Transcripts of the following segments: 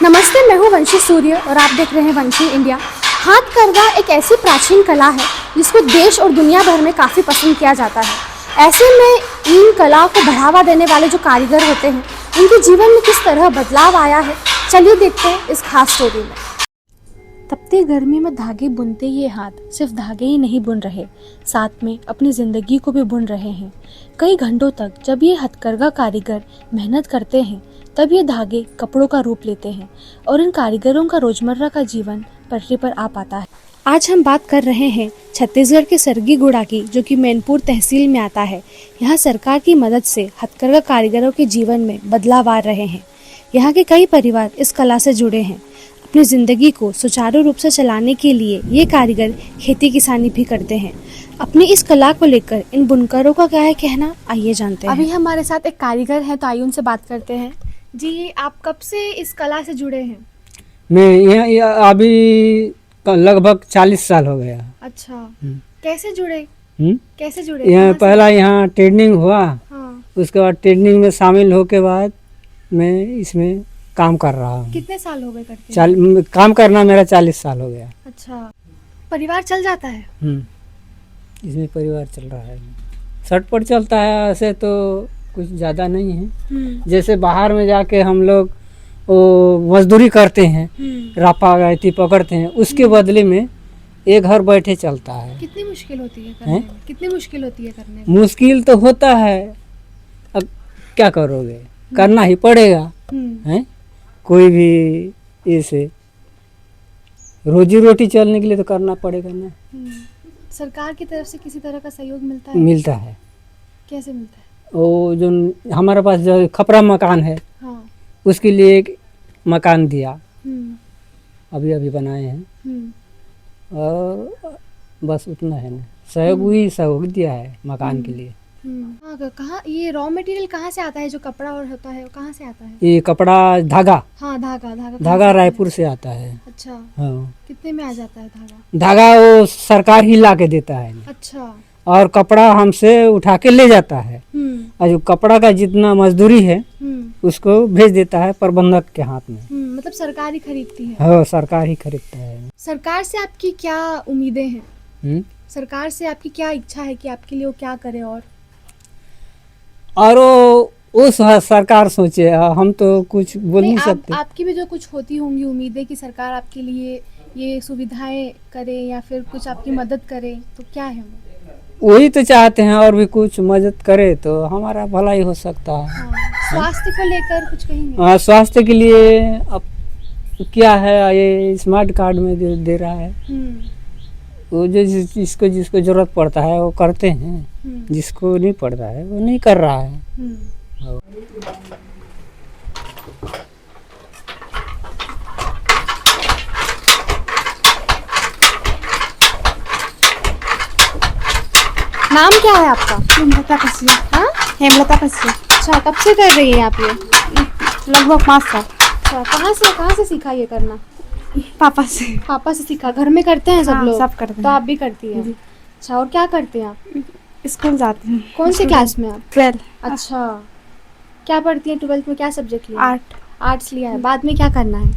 नमस्ते, मैं हूँ वंशी सूर्य और आप देख रहे हैं वंशी इंडिया। हाथकरघा एक ऐसी प्राचीन कला है जिसको देश और दुनिया भर में काफ़ी पसंद किया जाता है। ऐसे में इन कलाओं को बढ़ावा देने वाले जो कारीगर होते हैं उनके जीवन में किस तरह बदलाव आया है, चलिए देखते हैं इस खास स्टोरी में। तपती गर्मी में धागे बुनते ये हाथ सिर्फ धागे ही नहीं बुन रहे, साथ में अपनी ज़िंदगी को भी बुन रहे हैं। कई घंटों तक जब ये हथकरघा कारीगर मेहनत करते हैं तब ये धागे कपड़ों का रूप लेते हैं और इन कारीगरों का रोजमर्रा का जीवन पटरी पर आ पाता है। आज हम बात कर रहे हैं छत्तीसगढ़ के सरगीगुड़ा की, जो कि मैनपुर तहसील में आता है। यहाँ सरकार की मदद से हथकरघा कारीगरों के जीवन में बदलाव आ रहे हैं। यहाँ के कई परिवार इस कला से जुड़े हैं। अपनी ज़िंदगी को सुचारू रूप से चलाने के लिए ये कारीगर खेती किसानी भी करते हैं। अपनी इस कला को लेकर इन बुनकरों का क्या है कहना, आइए जानते हैं। अभी हमारे साथ एक कारीगर है तो आइए उनसे बात करते हैं। जी, आप कब से इस कला से जुड़े हैं? मैं यहाँ अभी लगभग 40 साल हो गया। अच्छा, कैसे जुड़े? कैसे जुड़े? यहाँ पहला यहाँ ट्रेनिंग हुआ। हाँ। उसके बाद ट्रेनिंग में शामिल होके बाद मैं इसमें काम कर रहा हूँ। कितने साल हो गए करते? काम करना मेरा 40 साल हो गया। अच्छा, परिवार चल जाता है? इसमें परिवार चल रहा है, सटपट चलता है। ऐसे तो कुछ ज़्यादा नहीं है। जैसे बाहर में जाके हम लोग वो मजदूरी करते हैं, रापा गायती पकड़ते हैं, उसके बदले में एक घर बैठे चलता है। कितनी मुश्किल होती है करने में? कितनी मुश्किल होती है करने में? मुश्किल तो होता है, अब क्या करोगे, करना ही पड़ेगा। हैं, कोई भी ऐसे रोजी रोटी चलने के लिए तो करना पड़ेगा ना। सरकार की तरफ से किसी तरह का सहयोग मिलता है? मिलता है। कैसे मिलता है? वो जो हमारे पास जो खपरा मकान है, हाँ। उसके लिए एक मकान दिया, अभी अभी बनाए हैं, और बस उतना है ना। सहयोग ही सहयोग दिया है मकान के लिए। कहाँ ये रॉ मटेरियल कहाँ से आता है? जो कपड़ा और होता है वो कहाँ से आता है? ये कपड़ा धागा। हाँ, धागा धागा रायपुर से आता है। अच्छा। हाँ, कितने में आ जाता है धागा? धागा वो सरकार ही ला के देता है। अच्छा। और कपड़ा हमसे उठा के ले जाता है, और जो कपड़ा का जितना मजदूरी है उसको भेज देता है प्रबंधक के हाथ में। मतलब सरकार ही खरीदती है? हाँ, सरकार ही खरीदता है। सरकार से आपकी क्या उम्मीदें हैं? सरकार से आपकी क्या इच्छा है कि आपके लिए वो क्या करे? और वो सरकार सोचे, हम तो कुछ बोल नहीं सकते। आपकी भी जो कुछ होती होंगी उम्मीदें कि सरकार आपके लिए ये सुविधाएं करे या फिर कुछ आपकी मदद करे, तो क्या है वो? वही तो चाहते हैं, और भी कुछ मदद करे तो हमारा भला ही हो सकता है। स्वास्थ्य को लेकर कुछ कहेंगे? हाँ, स्वास्थ्य के लिए अब क्या है, ये स्मार्ट कार्ड में दे रहा है। वो जो जिसको जरूरत पड़ता है वो करते हैं, जिसको नहीं पड़ता है वो नहीं कर रहा है। नाम क्या है आपका? हेमलता कश्यप। हाँ, हेमलता कश्यप। अच्छा, कब से कर रही हैं आप ये? लगभग 5 साल। अच्छा, कहाँ से सीखा ये करना? पापा से। पापा से सीखा? घर में करते हैं सब हाँ, लोग? सब करते हैं। तो आप भी करती हैं? अच्छा, और क्या करते हैं आप? स्कूल जाती हूँ। कौन से क्लास में आप? 12। अच्छा, क्या पढ़ती हैं 12th में? क्या सब्जेक्ट लिया? आर्ट। आर्ट्स लिया है। बाद में क्या करना है?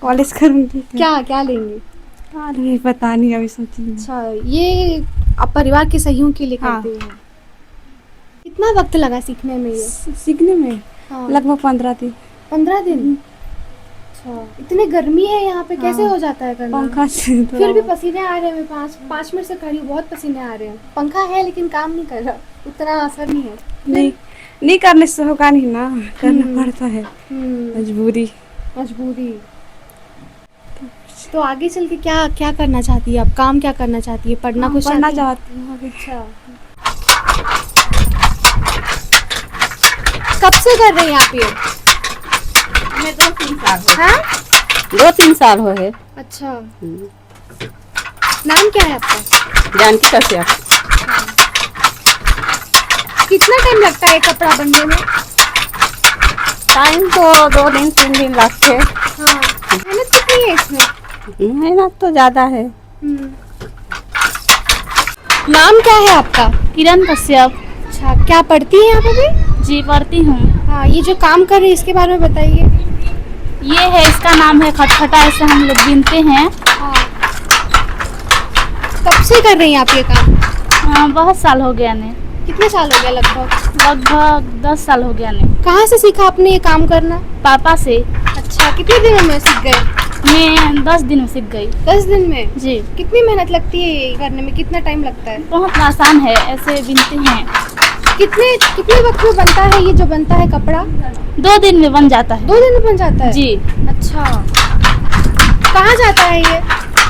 कॉलेज करूँगी। क्या लेंगी? नहीं पता नहीं, अभी सोची। अच्छा, ये आप परिवार के सहयोग के लिए करती हैं? कितना वक्त लगा सीखने में ये? सीखने में लगभग 15 दिन। 15 दिन? अच्छा, इतने गर्मी है यहाँ पे, कैसे हो जाता है करना? पंखा से फिर भी पसीने आ रहे हैं। 5 मिनट से खड़ी हूँ, बहुत पसीने आ रहे हैं। पंखा है लेकिन काम नहीं कर रहा, उतना असर नहीं है। नहीं करने से होगा नहीं ना, करना पड़ता है, मजबूरी। तो आगे चल के क्या करना चाहती है? अब काम क्या करना चाहती है? पढ़ना कुछ पढ़ना चाहती हूँ। अच्छा, कब से कर रही हैं आप ये? मैं 2-3 साल हो। हाँ? 2-3 साल हो है। अच्छा, नाम क्या है आपका? जानकी कश्यप। कितना टाइम लगता है कपड़ा बनने में? टाइम तो 2 दिन 3 दिन लगते हैं। हाँ, मेहनत कितनी है इसमें? मेहनत तो ज़्यादा है। नाम क्या है आपका? किरण कश्यप। अच्छा, क्या पढ़ती हैं आप अभी? जी, पढ़ती हूँ। हाँ, ये जो काम कर रही है इसके बारे में बताइए। ये ये है, इसका नाम है खटखटा, ऐसे हम लोग बीनते हैं। हाँ। कब से कर रही हैं आप ये काम? बहुत साल हो गया ने, कितने साल हो गया लगभग? लगभग 10 साल हो गया ने। कहाँ से सीखा आपने ये काम करना? पापा से। अच्छा, कितने दिनों में सीख गए? मैं 10 दिन में सीख गई। 10 दिन में? जी। कितनी मेहनत लगती है ये करने में, कितना टाइम लगता है? बहुत आसान है, ऐसे बीनते हैं। कितने कितने वक्त में बनता है ये जो बनता है कपड़ा? 2 दिन में बन जाता है। 2 दिन में बन जाता है? जी। अच्छा, कहाँ जाता है ये?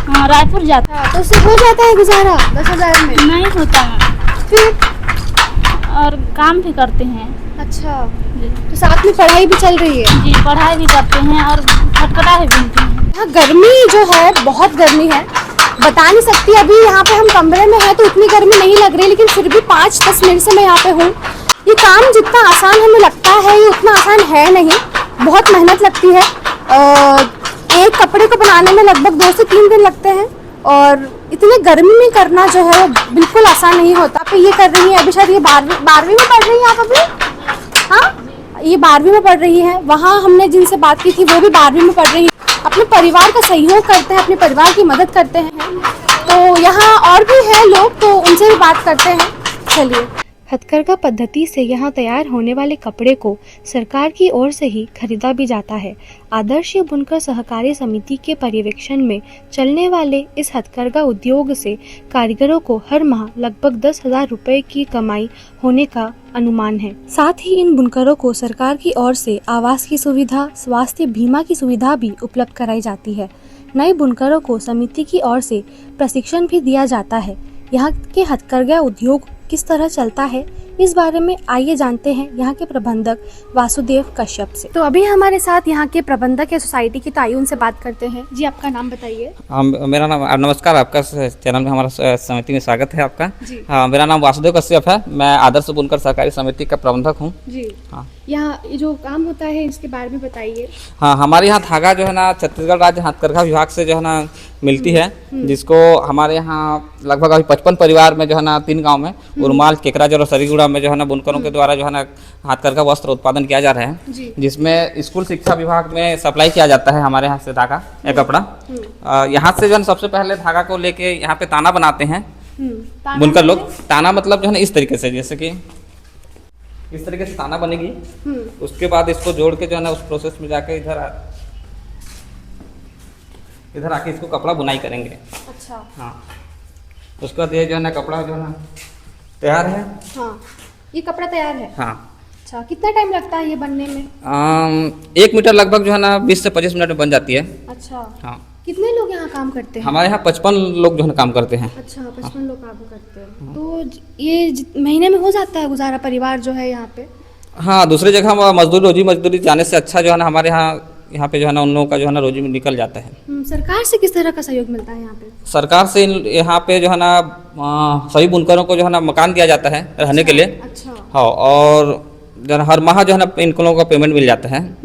हाँ, रायपुर जाता हाँ, तो उससे हो जाता है गुजारा 10,000 में? नहीं होता है, फिर? और काम भी करते हैं। अच्छा, जी। तो साथ में पढ़ाई भी चल रही है? जी, पढ़ाई भी करते हैं और खटखटा भी बीनते हैं। यहाँ गर्मी जो है, बहुत गर्मी है, बता नहीं सकती। अभी यहाँ पे हम कमरे में हैं तो इतनी गर्मी नहीं लग रही, लेकिन फिर भी 5-10 मिनट से मैं यहाँ पे हूँ। ये काम जितना आसान हमें लगता है, ये उतना आसान है नहीं, बहुत मेहनत लगती है। एक कपड़े को बनाने में लगभग 2 से 3 दिन लगते हैं, और इतनी गर्मी में करना जो है वो बिल्कुल आसान नहीं होता। आप ये कर रही है, अभी शायद ये 12वीं में पढ़ रही हैं आप अभी? हाँ, ये 12वीं में पढ़ रही है। वहाँ हमने जिनसे बात की थी वो भी 12वीं में पढ़ रही है। अपने परिवार का सहयोग करते हैं, अपने परिवार की मदद करते हैं। तो यहाँ और भी हैं लोग, तो उनसे भी बात करते हैं। चलिए। हथकरघा पद्धति से यहाँ तैयार होने वाले कपड़े को सरकार की ओर से ही खरीदा भी जाता है। आदर्श बुनकर सहकारी समिति के पर्यवेक्षण में चलने वाले इस हथकरघा उद्योग से कारीगरों को हर माह लगभग 10,000 रुपए की कमाई होने का अनुमान है। साथ ही इन बुनकरों को सरकार की ओर से आवास की सुविधा, स्वास्थ्य बीमा की सुविधा भी उपलब्ध कराई जाती है। नए बुनकरों को समिति की ओर से प्रशिक्षण भी दिया जाता है। यहाँ के हथकरघा उद्योग किस तरह चलता है, इस बारे में आइए जानते हैं यहाँ के प्रबंधक वासुदेव कश्यप से। तो अभी हमारे साथ यहाँ के प्रबंधक है सोसाइटी की, तो आइए उनसे बात करते हैं। जी, आपका नाम बताइए। मेरा नाम, नमस्कार, आपका चैनल में हमारा समिति में स्वागत है आपका। हाँ, मेरा नाम वासुदेव कश्यप है, मैं आदर्श बुनकर सहकारी समिति का प्रबंधक हूँ। जी। हाँ, यहाँ जो काम होता है इसके बारे में बताइए। हाँ, हमारे यहाँ धागा जो है ना छत्तीसगढ़ राज्य हथकरघा विभाग से जो है ना मिलती है, जिसको हमारे यहाँ लगभग अभी 55 परिवार में जो है ना 3 गांव में उरमाल, केकराजर और सरीगुड़ा में जो है ना बुनकरों के द्वारा जो है ना हथकरघा वस्त्र उत्पादन किया जा रहा है, जिसमें स्कूल शिक्षा विभाग में सप्लाई किया जाता है हमारे यहाँ से धागा या कपड़ा। यहाँ से जो है सबसे पहले धागा को लेके यहाँ पे ताना बनाते हैं बुनकर लोग। ताना मतलब जो है ना इस तरीके से, जैसे कि इस तरीके से ताना बनेगी। उसके बाद इसको जोड़ के जो है ना उस प्रोसेस में जाके इधर आके इसको कपड़ा बुनाई करेंगे। अच्छा। हाँ, उसके बाद ये जो है ना कपड़ा जो है ना तैयार है। हाँ, ये कपड़ा तैयार है। हाँ। अच्छा, कितना टाइम लगता है ये बनने में? 1 मीटर लगभग जो है ना 20 से 25 मिनट में बन जाती है। अच्छा। हाँ। कितने लोग यहाँ काम करते हैं? हमारे यहाँ 55 लोग जो है ना काम करते हैं। अच्छा, 55 लोग काम करते हैं। तो ये महीने में हो जाता है गुजारा परिवार जो है यहाँ पे? हाँ, दूसरी जगह मजदूरी जाने से अच्छा जो है ना हमारे यहाँ पे जो है ना उन लोगों का जो है ना रोजी निकल जाता है। सरकार से किस तरह का सहयोग मिलता है यहाँ पे? सरकार से यहाँ पे जो है ना सभी बुनकरों को जो है ना मकान दिया जाता है रहने के लिए। अच्छा। हाँ, और जो है हर माह जो है ना इन लोगों का पेमेंट मिल जाता है।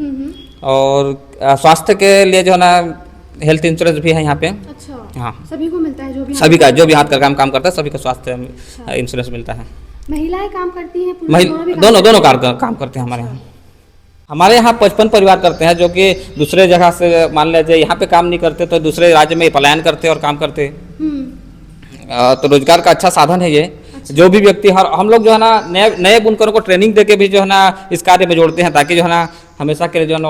और स्वास्थ्य के लिए जो है ना हेल्थ इंश्योरेंस भी है यहाँ पे। अच्छा। हाँ, सभी को मिलता है, जो भी हाथ का काम करता है सभी को स्वास्थ्य इंश्योरेंस मिलता है। महिलाएं काम करती हैं? दोनों काम करते हैं हमारे यहाँ। हमारे यहाँ 55 परिवार करते हैं, जो कि दूसरे जगह से मान लीजिए यहाँ पे काम नहीं करते तो दूसरे राज्य में पलायन करते और काम करते। तो रोजगार का अच्छा साधन है ये। अच्छा। जो भी व्यक्ति हम लोग जो है ना नए बुनकरों को ट्रेनिंग देके भी जो है ना इस कार्य में जोड़ते हैं, ताकि जो है ना हमेशा के लिए जो है ना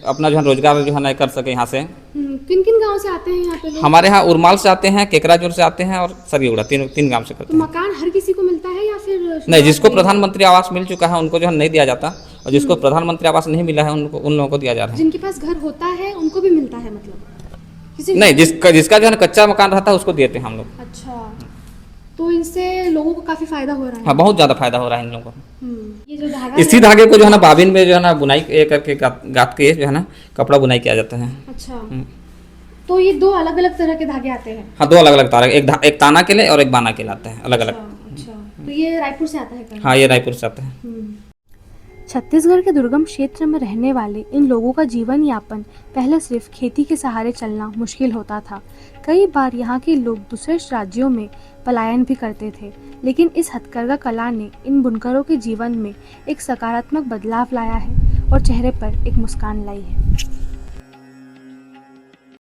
अपना जो है रोजगार जो है ना कर सके यहाँ से। किन किन गाँव से आते हैं यहाँ पे लोग? हमारे यहाँ उरमाल से आते हैं, केकराजोर से आते हैं और सरीगुड़ा, तीन गाँव से करते हैं। मकान हर किसी को मिलता है या फिर नहीं? जिसको प्रधानमंत्री आवास मिल चुका है उनको जो है नहीं दिया जाता, और जिसको प्रधानमंत्री आवास नहीं मिला है उन लोगों को दिया जा रहा है। जिनके पास घर होता है उनको भी मिलता है मतलब? नहीं, जिसका जो है कच्चा मकान रहता है उसको देते हैं हम लोग। अच्छा, तो इनसे लोगों को काफी फायदा हो रहा है? हाँ, बहुत ज्यादा फायदा हो रहा है इन लोगों को। ये जो धागा इसी धागे को जो है ना बाबिन में जो है ना बुनाई करके गाथ के जो है ना कपड़ा बुनाई किया जाता है। अच्छा, तो ये 2 अलग अलग तरह के धागे आते हैं? हाँ, 2 अलग अलग तारा, एक ताना के लिए और एक बाना के लिए आता है, अलग अलग। अच्छा, तो ये रायपुर से आता है? हाँ, ये रायपुर से आता है। छत्तीसगढ़ के दुर्गम क्षेत्र में रहने वाले इन लोगों का जीवन यापन पहले सिर्फ खेती के सहारे चलना मुश्किल होता था। कई बार यहाँ के लोग दूसरे राज्यों में पलायन भी करते थे, लेकिन इस हथकरघा कला ने इन बुनकरों के जीवन में एक सकारात्मक बदलाव लाया है और चेहरे पर एक मुस्कान लाई है।